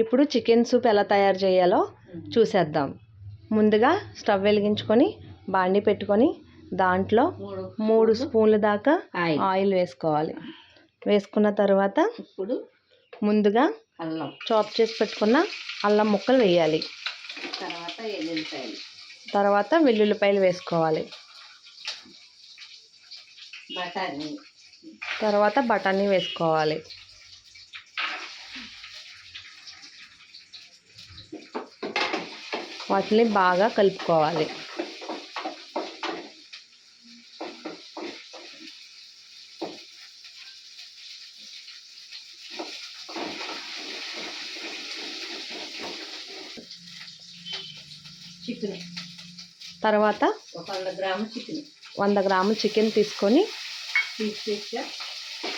ఇప్పుడు chicken soup ఎలా తయారు చేయాలో చూసేద్దాం. ముందుగా స్టవ్ వెలిగించుకొని బాండి పెట్టుకొని దాంట్లో 3 స్పూన్ల దాకా ఆయిల్ వేసుకోవాలి. వేసుకున్న తర్వాత ఇప్పుడు ముందుగా చాప్ చేసి పెట్టుకున్న అల్లం ముక్కలు వేయాలి. తర్వాత వెల్లుల్లిపాయలు వేసుకోవాలి. తర్వాత బఠానీ వేసుకోవాలి. వాటిని బాగా కలుపుకోవాలి. తర్వాత 100 గ్రాముల చికెన్ తీసుకొని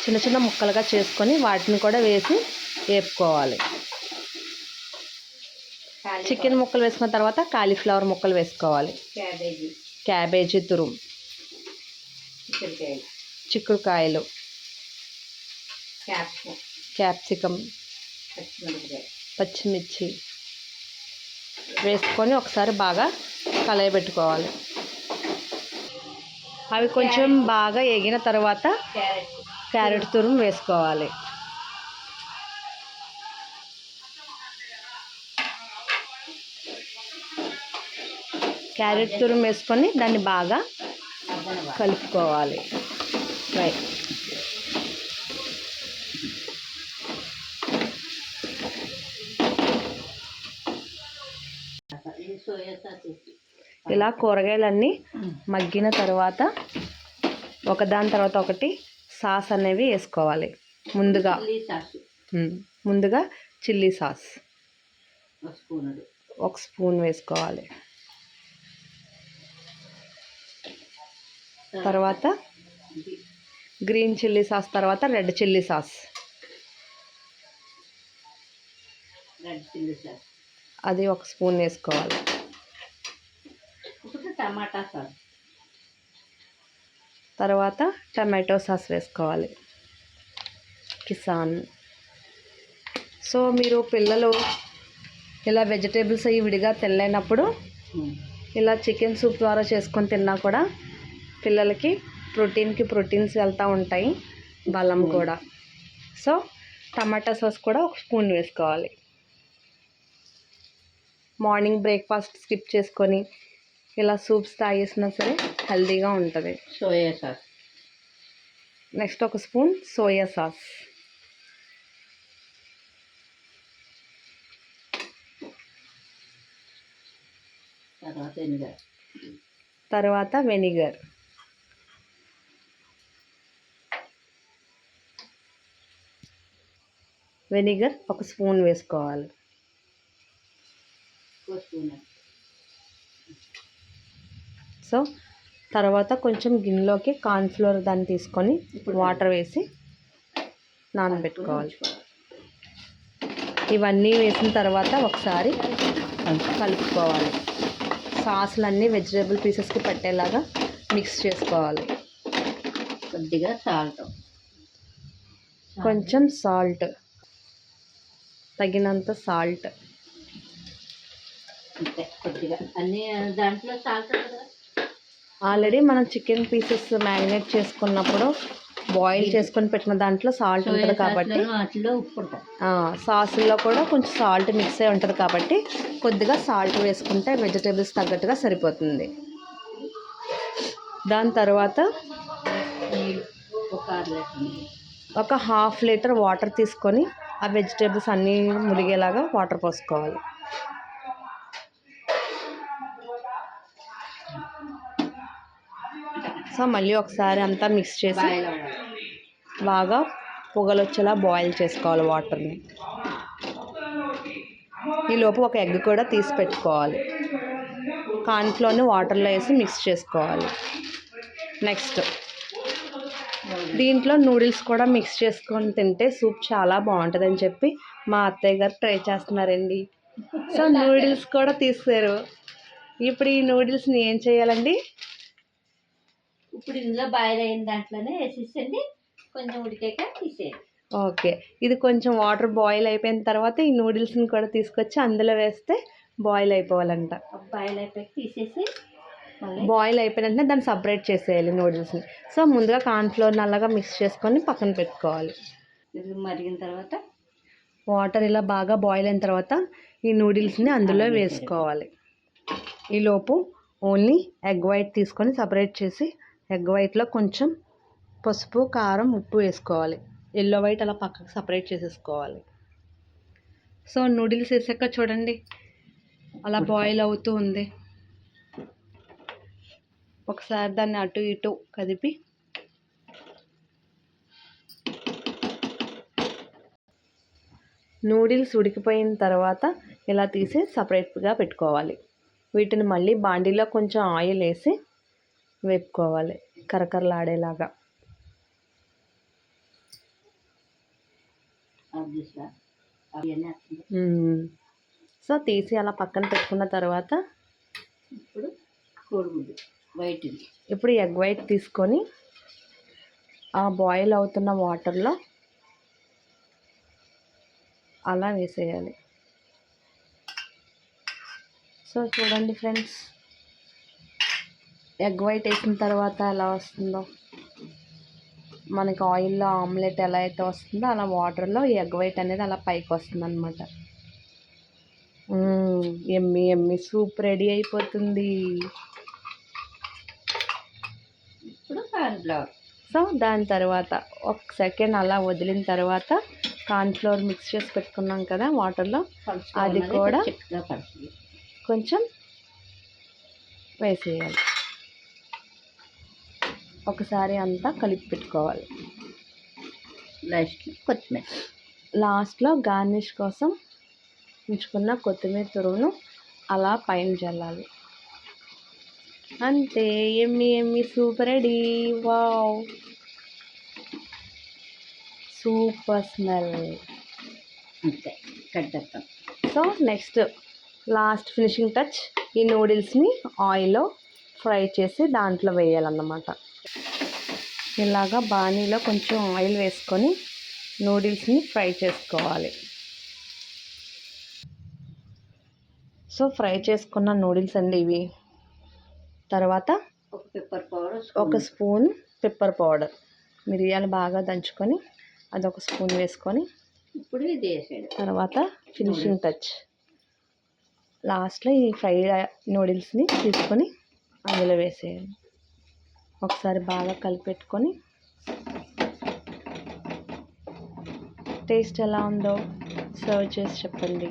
చిన్న చిన్న ముక్కలుగా చేసుకొని వాటిని కూడా వేసి వేపుకోవాలి. చికెన్ ముక్కలు వేసుకున్న తర్వాత కాలీఫ్లవర్ ముక్కలు వేసుకోవాలి. క్యాబేజీ తురుము, చిక్కుడుకాయలు, క్యాప్సికమ్, పచ్చిమిర్చి వేసుకొని ఒకసారి బాగా కలయబెట్టుకోవాలి. అవి కొంచెం బాగా ఎగిన తర్వాత క్యారెట్ తురుము వేసుకోవాలి. క్యారెట్ తురుము వేసుకొని దాన్ని బాగా కలుపుకోవాలి. ఇలా కూరగాయలన్నీ మగ్గిన తర్వాత ఒకదాని తర్వాత ఒకటి సాస్ అనేవి వేసుకోవాలి. ముందుగా చిల్లీ సాస్ 1 స్పూన్ వేసుకోవాలి. తర్వాత గ్రీన్ చిల్లీ సాస్, తర్వాత రెడ్ చిల్లీ సాస్, అది 1 స్పూన్ వేసుకోవాలి. తర్వాత టమాటో సాస్ వేసుకోవాలి. కిసాన్. సో మీరు పిల్లలు ఇలా వెజిటేబుల్స్ అవి విడిగా తినలేనప్పుడు ఇలా చికెన్ సూప్ ద్వారా చేసుకొని తిన్నా కూడా పిల్లలకి ప్రోటీన్స్ వెళ్తూ ఉంటాయి, బలం కూడా. సో టమాటా సాస్ కూడా 1 స్పూన్ వేసుకోవాలి. మార్నింగ్ బ్రేక్ఫాస్ట్ స్కిప్ చేసుకొని ఇలా సూప్స్ తాగేసినా సరే హెల్తీగా ఉంటుంది. Soya sauce next 1 spoon soya sauce. తర్వాత వెనిగర్. వెనిగర్ 1 స్పూన్ వేసుకోవాలి. సో తర్వాత కొంచెం గిన్నెలోకి కార్న్ఫ్లోర్ దాన్ని తీసుకొని వాటర్ వేసి నానబెట్టుకోవాలి. ఇవన్నీ వేసిన తర్వాత ఒకసారి కలుపుకోవాలి. సాసులన్నీ వెజిటేబుల్ పీసెస్కి పట్టేలాగా మిక్స్ చేసుకోవాలి. కొద్దిగా కొంచెం సాల్ట్, తగినంత సాల్ట్. కొద్దిగా అన్ని దాంట్లో సాల్ట్. ఆల్రెడీ మనం చికెన్ పీసెస్ మ్యారినేట్ చేసుకున్నప్పుడు బాయిల్ చేసుకొని పెట్టిన దాంట్లో సాల్ట్ ఉంటుంది కాబట్టి, సాసుల్లో కూడా కొంచెం సాల్ట్ మిక్స్ అయి ఉంటుంది కాబట్టి కొద్దిగా సాల్ట్ వేసుకుంటే వెజిటేబుల్స్ తగ్గట్టుగా సరిపోతుంది. దాని తర్వాత ఒక 1/2 లీటర్ వాటర్ తీసుకొని ఆ వెజిటేబుల్స్ అన్నీ మునిగేలాగా వాటర్ పోసుకోవాలి. సో మళ్ళీ ఒకసారి అంతా మిక్స్ చేసి బాగా పొగలు వచ్చేలా బాయిల్ చేసుకోవాలి వాటర్ని. ఈలోపు ఒక ఎగ్ కూడా తీసి పెట్టుకోవాలి. కార్న్ఫ్లోర్ని వాటర్లో వేసి మిక్స్ చేసుకోవాలి. నెక్స్ట్ దీంట్లో నూడిల్స్ కూడా మిక్స్ చేసుకొని తింటే సూప్ చాలా బాగుంటుందని చెప్పి మా అత్తయ్య గారు ట్రై చేస్తున్నారండి. సో నూడిల్స్ కూడా తీసారు. ఇప్పుడు ఈ నూడిల్స్ని ఏం చేయాలండి? ఇప్పుడు ఇందులో బాయిల్ అయిన దాంట్లోనే వేసేసండి. కొంచెం ఉడికాక తీసేయండి. ఓకే. ఇది కొంచెం వాటర్ బాయిల్ అయిపోయిన తర్వాత ఈ నూడిల్స్‌ని కూడా తీసుకొచ్చి అందులో వేస్తే బాయిల్ అయిపోవాలంట. బాయిల్ అయిపోయి తీసేసి బాయిల్ అయిపోయిన వెంటనే దాన్ని సెపరేట్ చేసేయాలి నూడిల్స్‌ని. సో, ముందుగా కార్న్‌ఫ్లోర్ నల్లగా మిక్స్ చేసుకొని పక్కన పెట్టుకోవాలి. ఇది మరిగిన తర్వాత వాటర్ ఇలా బాగా బాయిల్ అయిన తర్వాత ఈ నూడిల్స్‌ని అందులో వేసుకోవాలి. ఈలోపు ఓన్లీ ఎగ్ వైట్ తీసుకొని సెపరేట్ చేసి ఎగ్ వైట్‌లో కొంచెం పసుపు, కారం, ఉప్పు వేసుకోవాలి. ఎల్లో వైట్ అలా పక్కకు సెపరేట్ చేసేసుకోవాలి. సో, నూడిల్స్ వేసాక చూడండి అలా బాయిల్ అవుతూ ఉంది. ఒకసారి దాన్ని అటు ఇటు కదిపి నూడిల్స్ ఉడికిపోయిన తర్వాత ఇలా తీసి సపరేట్గా పెట్టుకోవాలి. వీటిని మళ్ళీ బాండీలో కొంచెం ఆయిల్ వేసి వేపుకోవాలి కరకరలాడేలాగా. సో తీసి అలా పక్కన పెట్టుకున్న తర్వాత ఇప్పుడు కోడిగుడ్డు వైట్, ఇప్పుడు ఎగ్ వైట్ తీసుకొని ఆ బాయిల్ అవుతున్న వాటర్లో అలా వేసేయాలి. సో చూడండి ఫ్రెండ్స్, ఎగ్ వైట్ వేసిన తర్వాత ఎలా వస్తుందో, మనకి ఆయిల్లో ఆమ్లెట్ ఎలా అయితే వస్తుందో అలా వాటర్లో ఎగ్ వైట్ అనేది అలా పైకి వస్తుంది అనమాట. ఎమ్మి ఎమ్మి సూప్ రెడీ అయిపోతుంది. ఇప్పుడు కార్న్‌ఫ్లవర్. సో దాని తర్వాత ఒక సెకండ్ అలా వదిలిన తర్వాత కార్న్‌ఫ్లవర్ మిక్స్ చేసి పెట్టుకున్నాం కదా వాటర్లో, అది కూడా కొంచెం వేసేయాలి. ఒకసారి అంతా కలిపి పెట్టుకోవాలి. కొత్తిమీర లాస్ట్లో గార్నిష్ కోసం ఉంచుకున్న కొత్తిమీర తురుమును అలా పైన చల్లాలి. అంతే, ఎమ్మి ఎమ్మి soup ready. Wow, super smell. అంతే కట్టేస్తాం. So next last finishing touch, ఈ నూడిల్స్ని ఆయిల్లో ఫ్రై చేసి దాంట్లో వేయాలన్నమాట. ఇలాగా బాణీలో కొంచెం ఆయిల్ వేసుకొని నూడిల్స్ని ఫ్రై చేసుకోవాలి. సో ఫ్రై చేసుకున్న నూడిల్స్ అండి ఇవి. తర్వాత ఒక స్పూన్ పెప్పర్ పౌడర్, మిరియాలు బాగా దంచుకొని అదొక స్పూన్ వేసుకొని ఇప్పుడు ఇది వేసేది. తర్వాత ఫినిషింగ్ టచ్ లాస్ట్లో ఈ ఫ్రైడ్ నూడిల్స్ని తీసుకొని అందులో వేసేయాలి. ఒకసారి బాగా కలిపెట్టుకొని టేస్ట్ ఎలా ఉందో సర్వ్ చేసి చెప్పండి.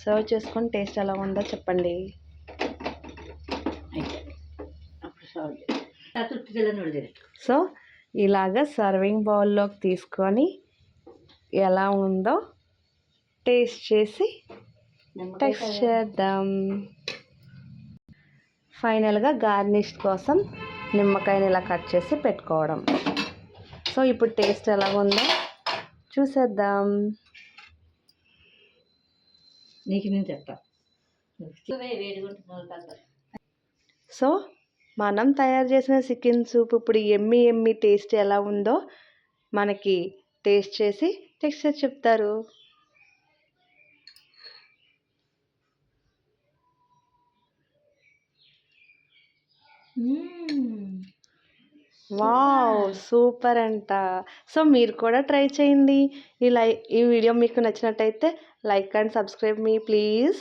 సర్వ్ చేసుకొని టేస్ట్ ఎలా ఉందో చెప్పండి. సో ఇలాగ సర్వింగ్ బౌల్లోకి తీసుకొని ఎలా ఉందో టేస్ట్ చేసి టెస్ట్ చేద్దాం. ఫైనల్గా గార్నిష్ కోసం నిమ్మకాయని ఇలా కట్ చేసి పెట్టుకోవడం. సో ఇప్పుడు టేస్ట్ ఎలా ఉందో చూసేద్దాం. నీకు నేను చెప్తా. సో మనం తయారు చేసిన చికెన్ సూప్ ఇప్పుడు ఎమ్మి ఎమ్మి టేస్ట్ ఎలా ఉందో మనకి టేస్ట్ చేసి టెక్స్చర్ చెప్తారు. వావ్, సూపర్ అంట. సో మీరు కూడా ట్రై చేయండి. ఈ వీడియో మీకు నచ్చినట్టయితే like and subscribe me please.